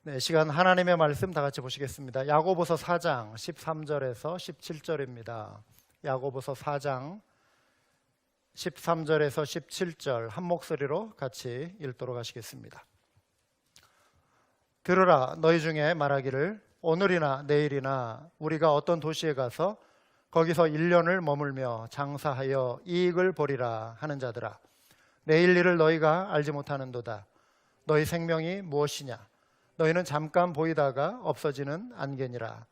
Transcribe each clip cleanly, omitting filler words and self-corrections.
네, 시간 하나님의 말씀 다 같이 보시겠습니다. 야고보서 4장 13절에서 17절입니다. 야고보서 4장 13절에서 17절 한 목소리로 같이 읽도록 하시겠습니다. 들으라, 너희 중에 말하기를 오늘이나 내일이나 우리가 어떤 도시에 가서 거기서 1년을 머물며 장사하여 이익을 보리라 하는 자들아, 내일 일을 너희가 알지 못하는도다. 너희 생명이 무엇이냐? 너희는 잠깐 보이다가 없어지는 안개니라.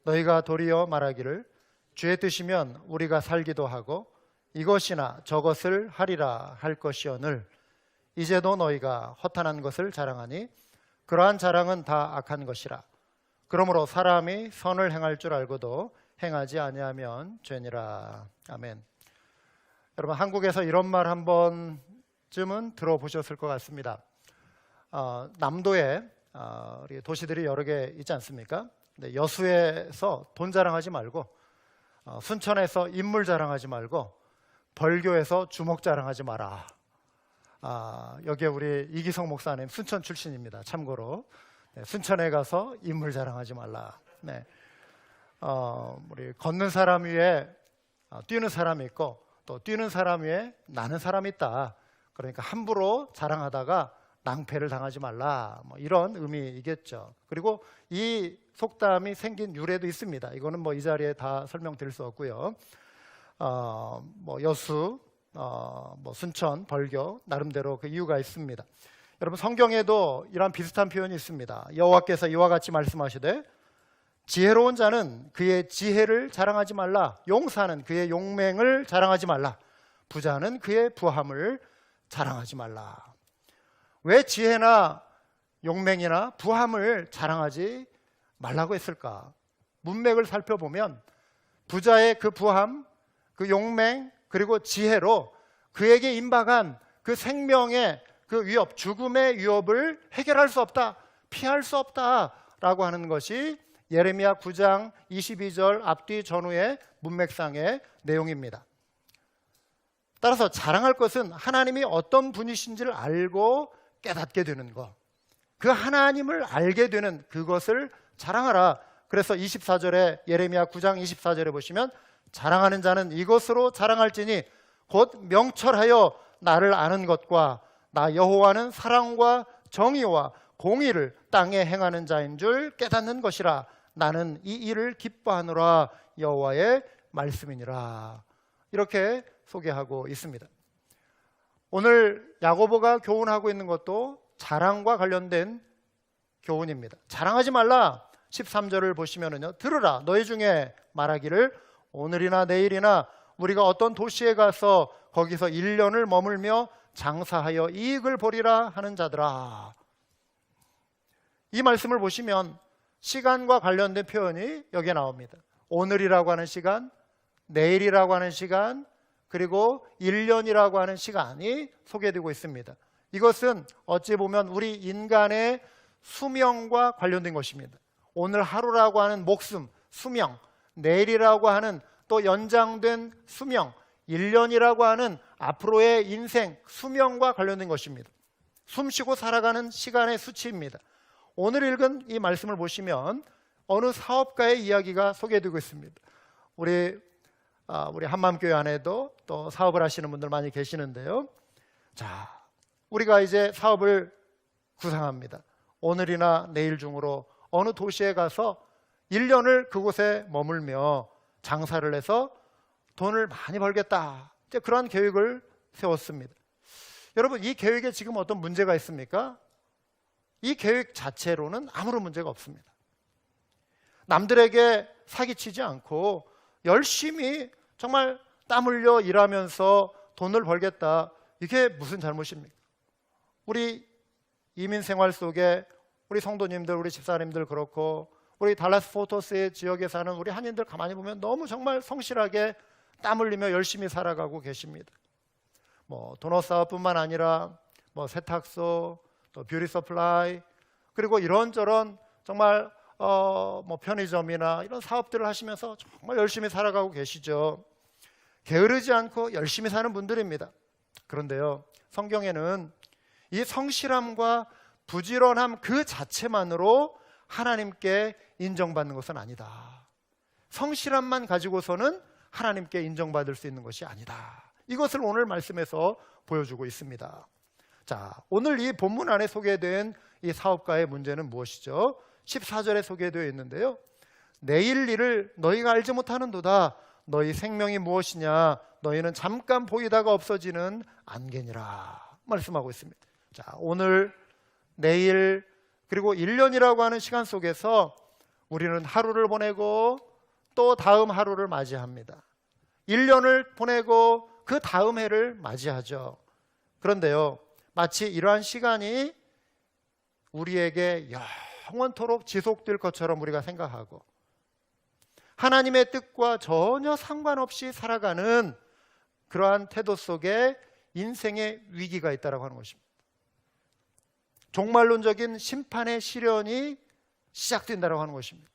너희가 도리어 말하기를 주의 뜻이면 우리가 살기도 하고 이것이나 저것을 하리라 할 것이오늘 이제도 너희가 허탄한 것을 자랑하니 그러한 자랑은 다 악한 것이라. 그러므로 사람이 선을 행할 줄 알고도 행하지 아니하면 죄니라. 아멘. 여러분, 한국에서 이런 말 한 번쯤은 들어보셨을 것 같습니다. 남도에 우리 도시들이 여러 개 있지 않습니까? 근데 여수에서 돈 자랑하지 말고, 순천에서 인물 자랑하지 말고, 벌교에서 주먹 자랑하지 마라. 여기에 우리 이기성 목사님 순천 출신입니다. 참고로 순천에 가서 인물 자랑하지 말라. 네. 우리 걷는 사람 위에 뛰는 사람이 있고 또 뛰는 사람 위에 나는 사람이 있다. 그러니까 함부로 자랑하다가 낭패를 당하지 말라, 뭐 이런 의미이겠죠. 그리고 이 속담이 생긴 유래도 있습니다. 이거는 뭐 이 자리에 다 설명드릴 수 없고요. 뭐 여수, 뭐 순천, 벌교 나름대로 그 이유가 있습니다. 여러분, 성경에도 이런 비슷한 표현이 있습니다. 여호와께서 이와 같이 말씀하시되 지혜로운 자는 그의 지혜를 자랑하지 말라. 용사는 그의 용맹을 자랑하지 말라. 부자는 그의 부함을 자랑하지 말라. 왜 지혜나 용맹이나 부함을 자랑하지 말라고 했을까? 문맥을 살펴보면 부자의 그 부함, 그 용맹, 그리고 지혜로 그에게 임박한 그 생명의 그 위협, 죽음의 위협을 해결할 수 없다, 피할 수 없다라고 하는 것이 예레미야 9장 22절 앞뒤 전후의 문맥상의 내용입니다. 따라서 자랑할 것은 하나님이 어떤 분이신지를 알고 깨닫게 되는 것, 그 하나님을 알게 되는 그것을 자랑하라. 그래서 24절에 예레미야 9장 24절에 보시면 자랑하는 자는 이것으로 자랑할지니 곧 명철하여 나를 아는 것과 나 여호와는 사랑과 정의와 공의를 땅에 행하는 자인 줄 깨닫는 것이라. 나는 이 일을 기뻐하노라. 여호와의 말씀이니라. 이렇게 소개하고 있습니다. 오늘 야고보가 교훈하고 있는 것도 자랑과 관련된 교훈입니다. 자랑하지 말라. 13절을 보시면은요, 들으라, 너희 중에 말하기를 오늘이나 내일이나 우리가 어떤 도시에 가서 거기서 1년을 머물며 장사하여 이익을 보리라 하는 자들아. 이 말씀을 보시면 시간과 관련된 표현이 여기에 나옵니다. 오늘이라고 하는 시간, 내일이라고 하는 시간, 그리고 1년이라고 하는 시간이 소개되고 있습니다. 이것은 어찌 보면 우리 인간의 수명과 관련된 것입니다. 오늘 하루라고 하는 목숨, 수명, 내일이라고 하는 또 연장된 수명, 1년이라고 하는 앞으로의 인생, 수명과 관련된 것입니다. 숨쉬고 살아가는 시간의 수치입니다. 오늘 읽은 이 말씀을 보시면 어느 사업가의 이야기가 소개되고 있습니다. 우리 한마음교회 안에도 또 사업을 하시는 분들 많이 계시는데요. 자, 우리가 이제 사업을 구상합니다. 오늘이나 내일 중으로 어느 도시에 가서 1년을 그곳에 머물며 장사를 해서 돈을 많이 벌겠다, 이제 그런 계획을 세웠습니다. 여러분, 이 계획에 지금 어떤 문제가 있습니까? 이 계획 자체로는 아무런 문제가 없습니다. 남들에게 사기치지 않고 열심히 정말 땀 흘려 일하면서 돈을 벌겠다, 이게 무슨 잘못입니까? 우리 이민 생활 속에 우리 성도님들, 우리 집사님들 그렇고 우리 달라스 포토스의 지역에 사는 우리 한인들 가만히 보면 너무 정말 성실하게 땀 흘리며 열심히 살아가고 계십니다. 뭐 도넛 사업뿐만 아니라 뭐 세탁소, 또 뷰티 서플라이, 그리고 이런저런 정말 뭐 편의점이나 이런 사업들을 하시면서 정말 열심히 살아가고 계시죠. 게으르지 않고 열심히 사는 분들입니다. 그런데요, 성경에는 이 성실함과 부지런함 그 자체만으로 하나님께 인정받는 것은 아니다. 성실함만 가지고서는 하나님께 인정받을 수 있는 것이 아니다. 이것을 오늘 말씀에서 보여주고 있습니다. 자, 오늘 이 본문 안에 소개된 이 사업가의 문제는 무엇이죠? 14절에 소개되어 있는데요. 내일 일을 너희가 알지 못하는도다. 너희 생명이 무엇이냐? 너희는 잠깐 보이다가 없어지는 안개니라 말씀하고 있습니다. 자, 오늘, 내일, 그리고 1년이라고 하는 시간 속에서 우리는 하루를 보내고 또 다음 하루를 맞이합니다. 1년을 보내고 그 다음 해를 맞이하죠. 그런데요, 마치 이러한 시간이 우리에게 영원토록 지속될 것처럼 우리가 생각하고 하나님의 뜻과 전혀 상관없이 살아가는 그러한 태도 속에 인생의 위기가 있다고 하는 것입니다. 종말론적인 심판의 시련이 시작된다고 하는 것입니다.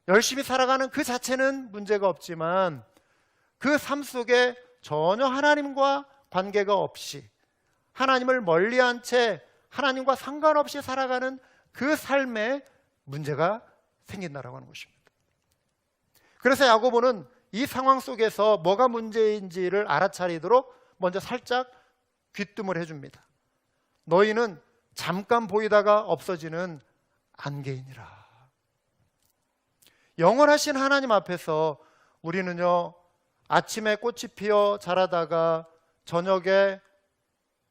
열심히 살아가는 그 자체는 문제가 없지만 그 삶 속에 전혀 하나님과 관계가 없이 하나님을 멀리한 채 하나님과 상관없이 살아가는 그 삶에 문제가 생긴다고 하는 것입니다. 그래서 야고보는 이 상황 속에서 뭐가 문제인지를 알아차리도록 먼저 살짝 귀뜸을 해줍니다. 너희는 잠깐 보이다가 없어지는 안개이니라. 영원하신 하나님 앞에서 우리는요, 아침에 꽃이 피어 자라다가 저녁에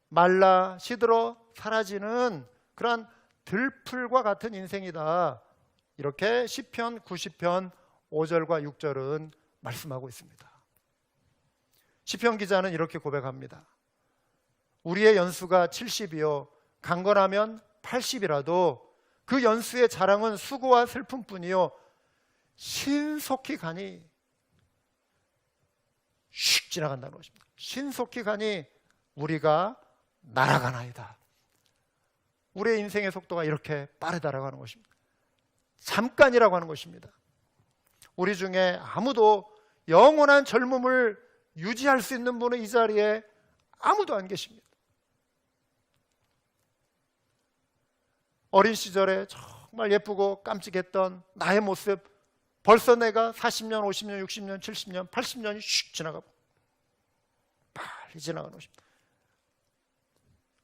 말라 시들어 사라지는 그러한 들풀과 같은 인생이다. 이렇게 시편 90편 5절과 6절은 말씀하고 있습니다. 시편 기자는 이렇게 고백합니다. 우리의 연수가 70이요 강건하면 80이라도 그 연수의 자랑은 수고와 슬픔뿐이요 신속히 가니 슉 지나간다는 것입니다. 신속히 가니 우리가 날아가나이다. 우리의 인생의 속도가 이렇게 빠르다라고 하는 것입니다. 잠깐이라고 하는 것입니다. 우리 중에 아무도 영원한 젊음을 유지할 수 있는 분은 이 자리에 아무도 안 계십니다. 어린 시절에 정말 예쁘고 깜찍했던 나의 모습, 벌써 내가 40년, 50년, 60년, 70년, 80년이 슉 지나가고 빨리 지나가는 것입니다.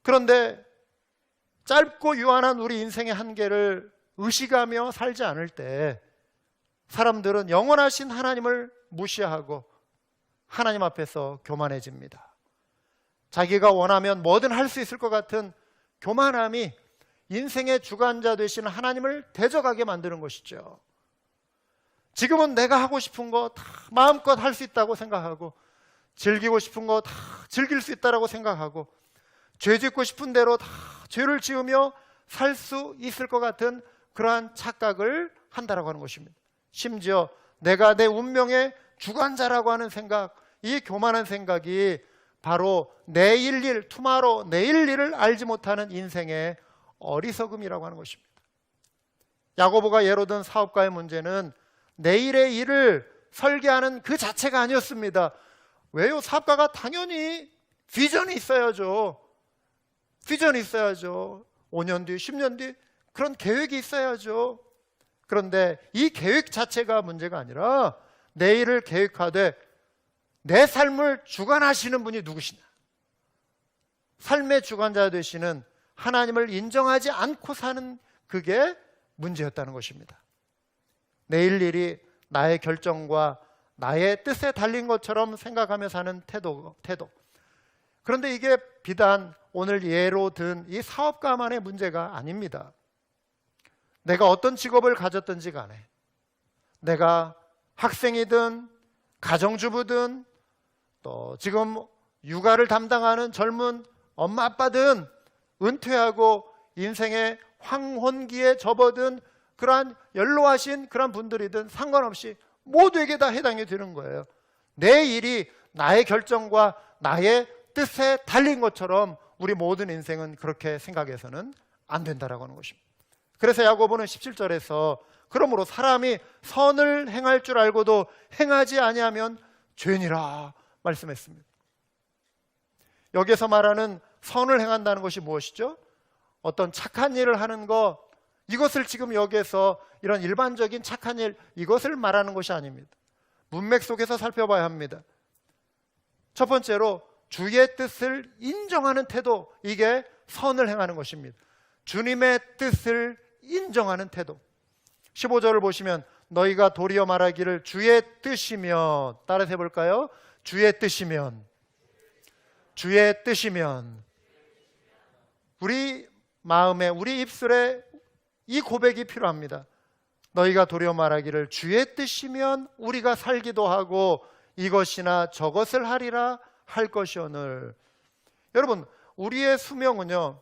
그런데 짧고 유한한 우리 인생의 한계를 의식하며 살지 않을 때 사람들은 영원하신 하나님을 무시하고 하나님 앞에서 교만해집니다. 자기가 원하면 뭐든 할 수 있을 것 같은 교만함이 인생의 주관자 되시는 하나님을 대적하게 만드는 것이죠. 지금은 내가 하고 싶은 거 다 마음껏 할 수 있다고 생각하고 즐기고 싶은 거 다 즐길 수 있다고 생각하고 죄 짓고 싶은 대로 다 죄를 지으며 살 수 있을 것 같은 그러한 착각을 한다라고 하는 것입니다. 심지어 내가 내 운명의 주관자라고 하는 생각, 이 교만한 생각이 바로 내일 일, 투마로, 내일 일을 알지 못하는 인생의 어리석음이라고 하는 것입니다. 야고보가 예로 든 사업가의 문제는 내일의 일을 설계하는 그 자체가 아니었습니다. 왜요? 사업가가 당연히 비전이 있어야죠. 비전이 있어야죠. 5년 뒤, 10년 뒤 그런 계획이 있어야죠. 그런데 이 계획 자체가 문제가 아니라 내일을 계획하되 내 삶을 주관하시는 분이 누구시냐? 삶의 주관자 되시는 하나님을 인정하지 않고 사는 그게 문제였다는 것입니다. 내일 일이 나의 결정과 나의 뜻에 달린 것처럼 생각하며 사는 태도. 그런데 이게 비단 오늘 예로 든 이 사업가만의 문제가 아닙니다. 내가 어떤 직업을 가졌든지 간에 내가 학생이든 가정주부든 또 지금 육아를 담당하는 젊은 엄마 아빠든 은퇴하고 인생의 황혼기에 접어든 그러한 연로하신 그런 분들이든 상관없이 모두에게 다 해당이 되는 거예요. 내 일이 나의 결정과 나의 뜻에 달린 것처럼 우리 모든 인생은 그렇게 생각해서는 안 된다라고 하는 것입니다. 그래서 야고보는 17절에서 그러므로 사람이 선을 행할 줄 알고도 행하지 아니하면 죄니라 말씀했습니다. 여기서 말하는 선을 행한다는 것이 무엇이죠? 어떤 착한 일을 하는 것, 이것을 지금 여기에서 이런 일반적인 착한 일, 이것을 말하는 것이 아닙니다. 문맥 속에서 살펴봐야 합니다. 첫 번째로 주의 뜻을 인정하는 태도, 이게 선을 행하는 것입니다. 주님의 뜻을 인정하는 태도. 15절을 보시면 너희가 도리어 말하기를 주의 뜻이면, 따라서 해볼까요? 주의 뜻이면, 주의 뜻이면. 우리 마음에, 우리 입술에 이 고백이 필요합니다. 너희가 도리어 말하기를 주의 뜻이면 우리가 살기도 하고 이것이나 저것을 하리라 할 것이오늘. 여러분, 우리의 수명은요,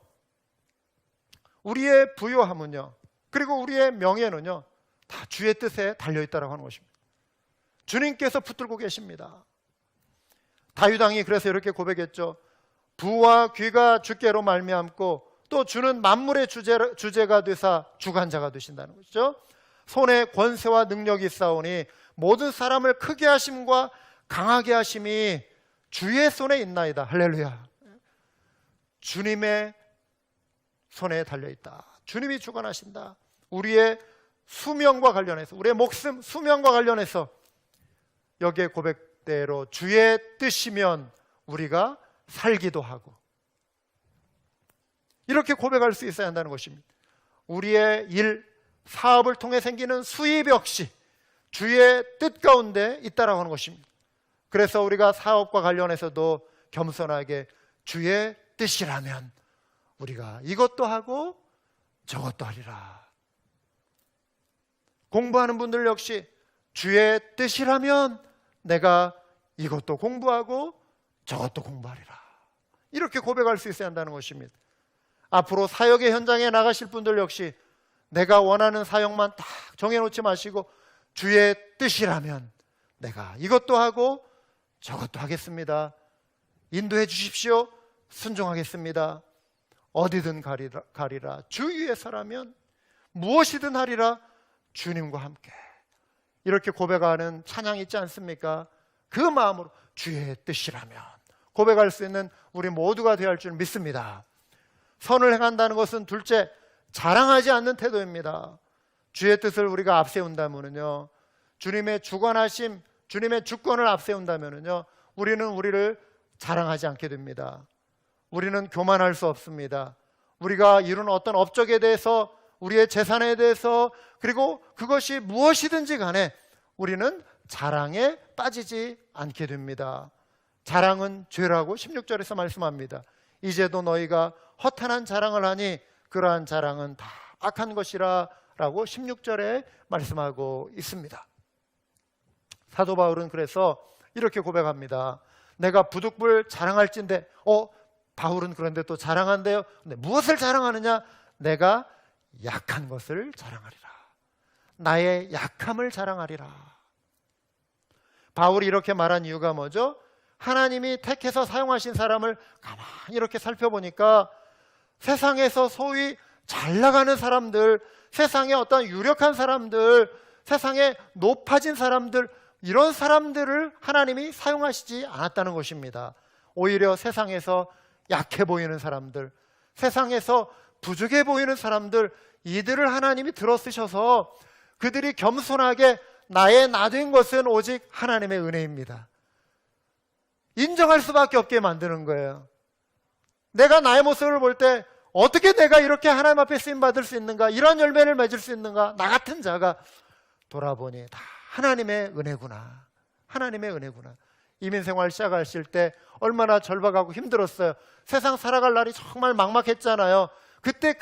우리의 부요함은요, 그리고 우리의 명예는요, 다 주의 뜻에 달려있다고 하는 것입니다. 주님께서 붙들고 계십니다. 다윗 왕이 그래서 이렇게 고백했죠. 부와 귀가 주께로 말미암고 또 주는 만물의 주제가 되사 주관자가 되신다는 것이죠. 손에 권세와 능력이 있사오니 모든 사람을 크게 하심과 강하게 하심이 주의 손에 있나이다. 할렐루야. 주님의 손에 달려있다. 주님이 주관하신다. 우리의 수명과 관련해서, 우리의 목숨 수명과 관련해서 여기에 고백대로 주의 뜻이면 우리가 살기도 하고, 이렇게 고백할 수 있어야 한다는 것입니다. 우리의 일, 사업을 통해 생기는 수입 역시 주의 뜻 가운데 있다라고 하는 것입니다. 그래서 우리가 사업과 관련해서도 겸손하게 주의 뜻이라면 우리가 이것도 하고 저것도 하리라. 공부하는 분들 역시 주의 뜻이라면 내가 이것도 공부하고 저것도 공부하리라. 이렇게 고백할 수 있어야 한다는 것입니다. 앞으로 사역의 현장에 나가실 분들 역시 내가 원하는 사역만 딱 정해놓지 마시고 주의 뜻이라면 내가 이것도 하고 저것도 하겠습니다. 인도해 주십시오. 순종하겠습니다. 어디든 가리라. 주 위에 서라면 무엇이든 하리라. 주님과 함께. 이렇게 고백하는 찬양이 있지 않습니까? 그 마음으로 주의 뜻이라면 고백할 수 있는 우리 모두가 되어야 할 줄 믿습니다. 선을 행한다는 것은 둘째, 자랑하지 않는 태도입니다. 주의 뜻을 우리가 앞세운다면요, 주님의 주관하심, 주님의 주권을 앞세운다면요, 우리는 우리를 자랑하지 않게 됩니다. 우리는 교만할 수 없습니다. 우리가 이룬 어떤 업적에 대해서, 우리의 재산에 대해서, 그리고 그것이 무엇이든지 간에 우리는 자랑에 빠지지 않게 됩니다. 자랑은 죄라고 16절에서 말씀합니다. 이제도 너희가 허탄한 자랑을 하니 그러한 자랑은 다 악한 것이라 라고 16절에 말씀하고 있습니다. 사도 바울은 그래서 이렇게 고백합니다. 내가 부득불 자랑할진대. 바울은 그런데 또 자랑한대요. 근데 무엇을 자랑하느냐? 내가 약한 것을 자랑하리라. 나의 약함을 자랑하리라. 바울이 이렇게 말한 이유가 뭐죠? 하나님이 택해서 사용하신 사람을 가만히 이렇게 살펴보니까 세상에서 소위 잘 나가는 사람들, 세상에 어떤 유력한 사람들, 세상에 높아진 사람들, 이런 사람들을 하나님이 사용하시지 않았다는 것입니다. 오히려 세상에서 약해 보이는 사람들, 세상에서 부족해 보이는 사람들, 이들을 하나님이 들어쓰셔서 그들이 겸손하게 나의 나된 것은 오직 하나님의 은혜입니다. 인정할 수밖에 없게 만드는 거예요. 내가 나의 모습을 볼 때 어떻게 내가 이렇게 하나님 앞에 쓰임받을 수 있는가, 이런 열매를 맺을 수 있는가, 나 같은 자가 돌아보니 다 하나님의 은혜구나. 하나님의 은혜구나. 이민생활 시작하실 때 얼마나 절박하고 힘들었어요. 세상 살아갈 날이 정말 막막했잖아요. 그때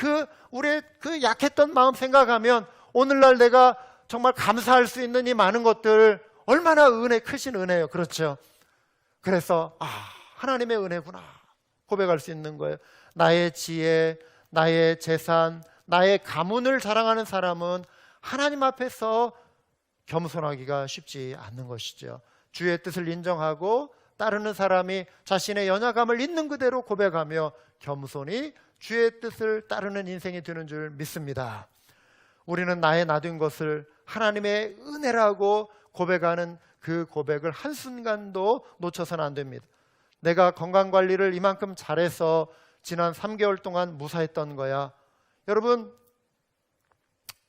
우리의 그 약했던 마음 생각하면 오늘날 내가 정말 감사할 수 있는 이 많은 것들, 얼마나 크신 은혜예요. 그렇죠? 그래서 하나님의 은혜구나 고백할 수 있는 거예요. 나의 지혜, 나의 재산, 나의 가문을 자랑하는 사람은 하나님 앞에서 겸손하기가 쉽지 않는 것이죠. 주의 뜻을 인정하고 따르는 사람이 자신의 연약함을 있는 그대로 고백하며 겸손히 주의 뜻을 따르는 인생이 되는 줄 믿습니다. 우리는 나의 나된 것을 하나님의 은혜라고 고백하는 그 고백을 한순간도 놓쳐서는 안 됩니다. 내가 건강관리를 이만큼 잘해서 지난 3개월 동안 무사했던 거야. 여러분,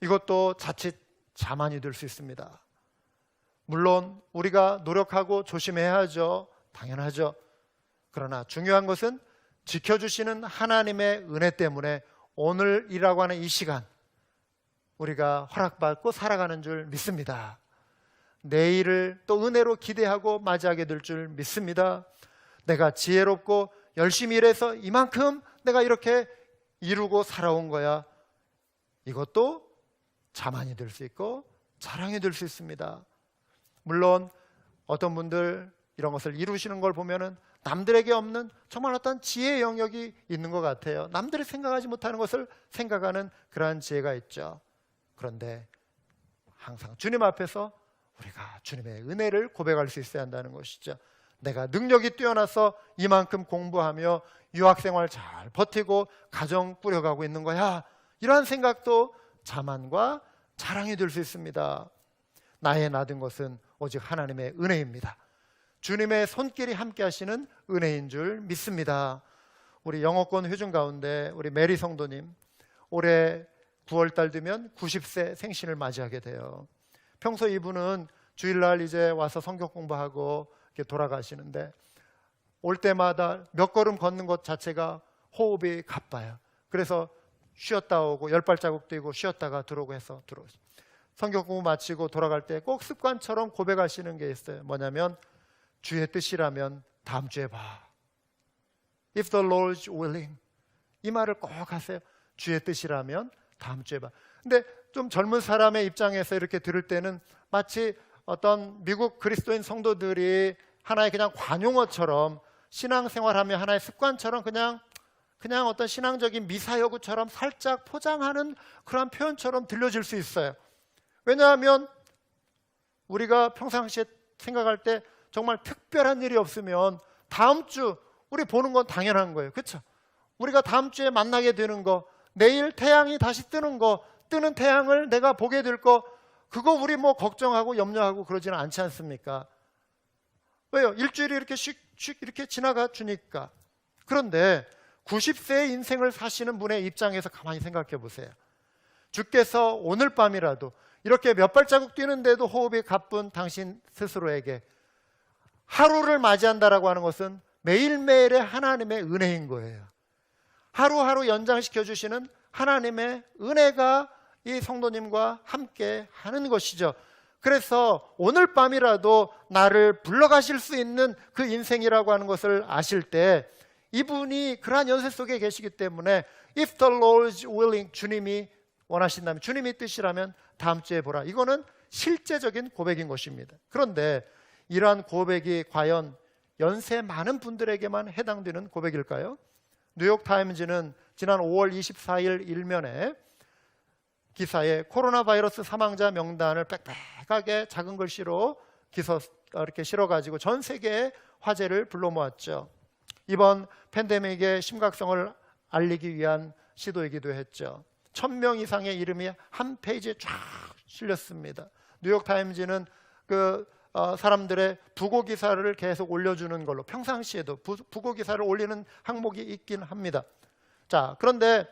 이것도 자칫 자만이 될 수 있습니다. 물론 우리가 노력하고 조심해야 하죠. 당연하죠. 그러나 중요한 것은 지켜주시는 하나님의 은혜 때문에 오늘이라고 하는 이 시간 우리가 허락받고 살아가는 줄 믿습니다. 내일을 또 은혜로 기대하고 맞이하게 될 줄 믿습니다. 내가 지혜롭고 열심히 일해서 이만큼 내가 이렇게 이루고 살아온 거야. 이것도 자만이 될 수 있고 자랑이 될 수 있습니다. 물론 어떤 분들 이런 것을 이루시는 걸 보면은 남들에게 없는 정말 어떤 지혜의 영역이 있는 것 같아요. 남들이 생각하지 못하는 것을 생각하는 그러한 지혜가 있죠. 그런데 항상 주님 앞에서 우리가 주님의 은혜를 고백할 수 있어야 한다는 것이죠. 내가 능력이 뛰어나서 이만큼 공부하며 유학생활 잘 버티고 가정 꾸려가고 있는 거야. 이러한 생각도 자만과 자랑이 될 수 있습니다. 나의 나된 것은 오직 하나님의 은혜입니다. 주님의 손길이 함께 하시는 은혜인 줄 믿습니다. 우리 영어권 회중 가운데 우리 메리 성도님 올해 9월달 되면 90세 생신을 맞이하게 돼요. 평소 이분은 주일날 이제 와서 성경 공부하고 이렇게 돌아가시는데 올 때마다 몇 걸음 걷는 것 자체가 호흡이 가빠요. 그래서 쉬었다 오고 10발자국 뛰고 쉬었다가 들어오고 해서 들어오죠. 성경 공부 마치고 돌아갈 때 꼭 습관처럼 고백하시는 게 있어요. 뭐냐면 주의 뜻이라면 다음 주에 봐. If the Lord's willing. 이 말을 꼭 하세요. 주의 뜻이라면 다음 주에 봐. 근데 좀 젊은 사람의 입장에서 이렇게 들을 때는 마치 어떤 미국 그리스도인 성도들이 하나의 그냥 관용어처럼 신앙생활하며 하나의 습관처럼 그냥 어떤 신앙적인 미사여구처럼 살짝 포장하는 그런 표현처럼 들려질 수 있어요. 왜냐하면 우리가 평상시에 생각할 때 정말 특별한 일이 없으면 다음 주 우리 보는 건 당연한 거예요. 그렇죠? 우리가 다음 주에 만나게 되는 거, 내일 태양이 다시 뜨는 거, 뜨는 태양을 내가 보게 될 거, 그거 우리 뭐 걱정하고 염려하고 그러지는 않지 않습니까? 왜요? 일주일이 이렇게 슉슉 이렇게 지나가 주니까. 그런데 90세의 인생을 사시는 분의 입장에서 가만히 생각해 보세요. 주께서 오늘 밤이라도 이렇게 몇 발자국 뛰는데도 호흡이 가쁜 당신 스스로에게 하루를 맞이한다라고 하는 것은 매일매일의 하나님의 은혜인 거예요. 하루하루 연장시켜 주시는 하나님의 은혜가 이 성도님과 함께 하는 것이죠. 그래서 오늘 밤이라도 나를 불러가실 수 있는 그 인생이라고 하는 것을 아실 때 이분이 그러한 연세 속에 계시기 때문에 If the Lord's willing, 주님이 원하신다면, 주님이 뜻이라면 다음 주에 보라. 이거는 실제적인 고백인 것입니다. 그런데 이러한 고백이 과연 연세 많은 분들에게만 해당되는 고백일까요? 뉴욕타임즈는 지난 5월 24일 일면에 기사에 코로나 바이러스 사망자 명단을 빽빽하게 작은 글씨로 기사 이렇게 실어가지고 전 세계에 화제를 불러 모았죠. 이번 팬데믹의 심각성을 알리기 위한 시도이기도 했죠. 1000명 이상의 이름이 한 페이지에 쫙 실렸습니다. 뉴욕타임즈는 사람들의 부고 기사를 계속 올려주는 걸로 평상시에도 부고 기사를 올리는 항목이 있긴 합니다. 자, 그런데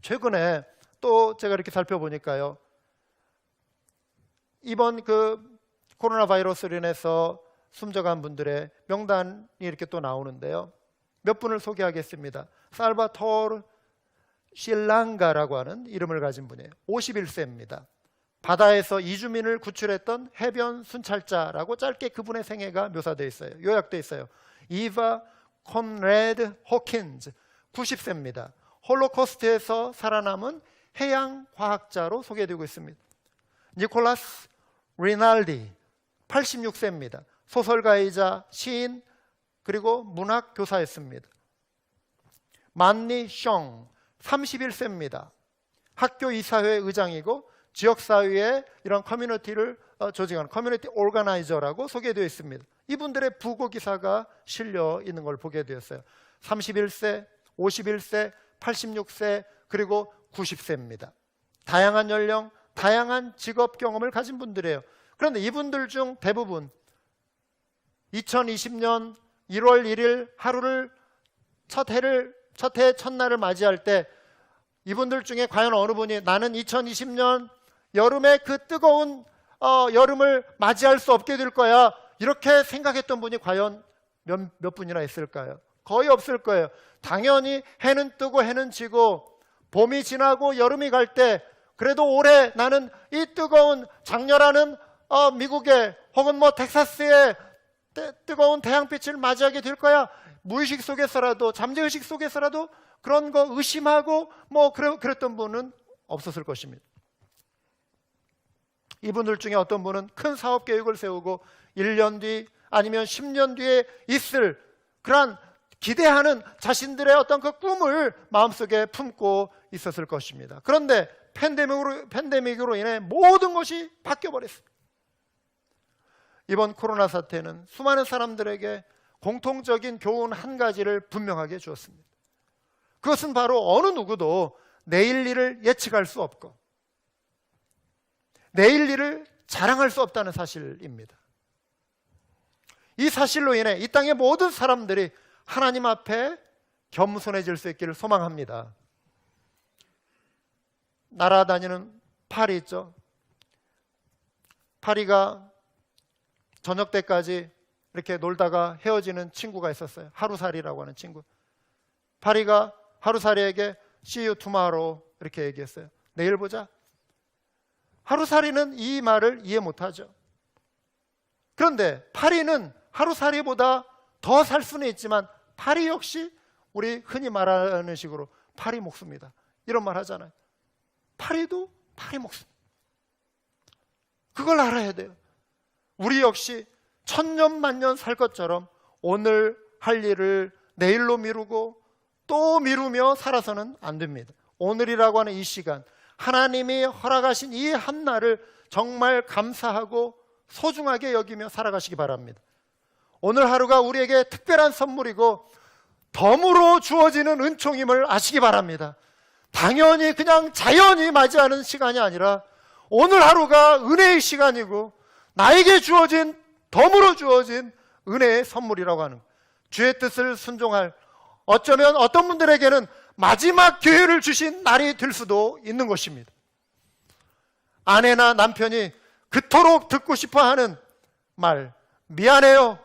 최근에 또 제가 이렇게 살펴보니까요, 이번 코로나 바이러스로 인해서 숨져간 분들의 명단이 이렇게 또 나오는데요. 몇 분을 소개하겠습니다. 살바토르 실랑가라고 하는 이름을 가진 분이에요. 51세입니다. 바다에서 이주민을 구출했던 해변 순찰자라고 짧게 그분의 생애가 묘사되어 있어요. 요약되어 있어요. 이바 콘레드 호킨즈 90세입니다. 홀로코스트에서 살아남은 해양 과학자로 소개되고 있습니다. 니콜라스 리날디 86세입니다. 소설가이자 시인 그리고 문학 교사였습니다. 만니 숑 31세입니다. 학교 이사회 의장이고 지역사회의 이런 커뮤니티를 조직하는 커뮤니티 오르가나이저라고 소개되어 있습니다. 이분들의 부고 기사가 실려 있는 걸 보게 되었어요. 31세, 51세, 86세 그리고 90세입니다. 다양한 연령, 다양한 직업 경험을 가진 분들이에요. 그런데 이분들 중 대부분 2020년 1월 1일 하루를 첫 해를 첫 해 첫날을 맞이할 때 이분들 중에 과연 어느 분이 나는 2020년 여름에 그 뜨거운 여름을 맞이할 수 없게 될 거야, 이렇게 생각했던 분이 과연 몇 분이나 있을까요? 거의 없을 거예요. 당연히 해는 뜨고 해는 지고 봄이 지나고 여름이 갈 때 그래도 올해 나는 이 뜨거운 장렬하는 미국의 혹은 뭐 텍사스의 뜨거운 태양빛을 맞이하게 될 거야, 무의식 속에서라도 잠재의식 속에서라도 그런 거 의심하고 뭐 그랬던 분은 없었을 것입니다. 이분들 중에 어떤 분은 큰 사업 계획을 세우고 1년 뒤 아니면 10년 뒤에 있을 그러한 기대하는 자신들의 어떤 그 꿈을 마음속에 품고 있었을 것입니다. 그런데 팬데믹으로 인해 모든 것이 바뀌어버렸습니다. 이번 코로나 사태는 수많은 사람들에게 공통적인 교훈 한 가지를 분명하게 주었습니다. 그것은 바로 어느 누구도 내일 일을 예측할 수 없고 내일 일을 자랑할 수 없다는 사실입니다. 이 사실로 인해 이 땅의 모든 사람들이 하나님 앞에 겸손해질 수 있기를 소망합니다. 날아다니는 파리 있죠. 파리가 저녁 때까지 이렇게 놀다가 헤어지는 친구가 있었어요. 하루살이라고 하는 친구. 파리가 하루살이에게 See you tomorrow 이렇게 얘기했어요. 내일 보자. 하루살이는 이 말을 이해 못하죠. 그런데 파리는 하루살이보다 더 살 수는 있지만 파리 역시 우리 흔히 말하는 식으로 파리 목숨이다, 이런 말 하잖아요. 파리도 파리 목숨. 그걸 알아야 돼요. 우리 역시 천년 만년 살 것처럼 오늘 할 일을 내일로 미루고 또 미루며 살아서는 안 됩니다. 오늘이라고 하는 이 시간, 하나님이 허락하신 이 한날을 정말 감사하고 소중하게 여기며 살아가시기 바랍니다. 오늘 하루가 우리에게 특별한 선물이고 덤으로 주어지는 은총임을 아시기 바랍니다. 당연히 그냥 자연히 맞이하는 시간이 아니라 오늘 하루가 은혜의 시간이고 나에게 주어진, 덤으로 주어진 은혜의 선물이라고 하는, 주의 뜻을 순종할, 어쩌면 어떤 분들에게는 마지막 기회를 주신 날이 될 수도 있는 것입니다. 아내나 남편이 그토록 듣고 싶어하는 말, 미안해요,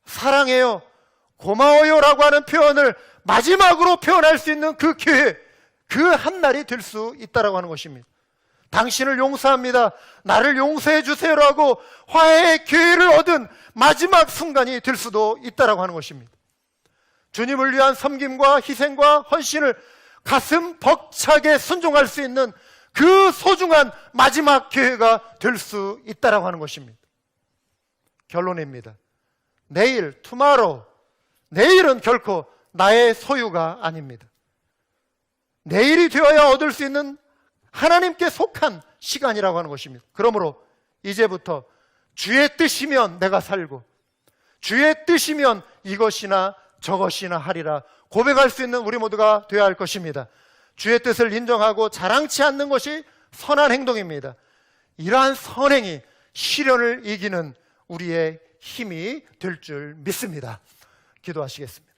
사랑해요, 고마워요 라고 하는 표현을 마지막으로 표현할 수 있는 그 기회, 그 한날이 될 수 있다고 하는 것입니다. 당신을 용서합니다, 나를 용서해 주세요라고 화해의 기회를 얻은 마지막 순간이 될 수도 있다고 하는 것입니다. 주님을 위한 섬김과 희생과 헌신을 가슴 벅차게 순종할 수 있는 그 소중한 마지막 기회가 될 수 있다고 하는 것입니다. 결론입니다. 내일, tomorrow, 내일은 결코 나의 소유가 아닙니다. 내일이 되어야 얻을 수 있는 하나님께 속한 시간이라고 하는 것입니다. 그러므로 이제부터 주의 뜻이면 내가 살고 주의 뜻이면 이것이나 저것이나 하리라 고백할 수 있는 우리 모두가 되어야 할 것입니다. 주의 뜻을 인정하고 자랑치 않는 것이 선한 행동입니다. 이러한 선행이 시련을 이기는 우리의 힘이 될 줄 믿습니다. 기도하시겠습니다.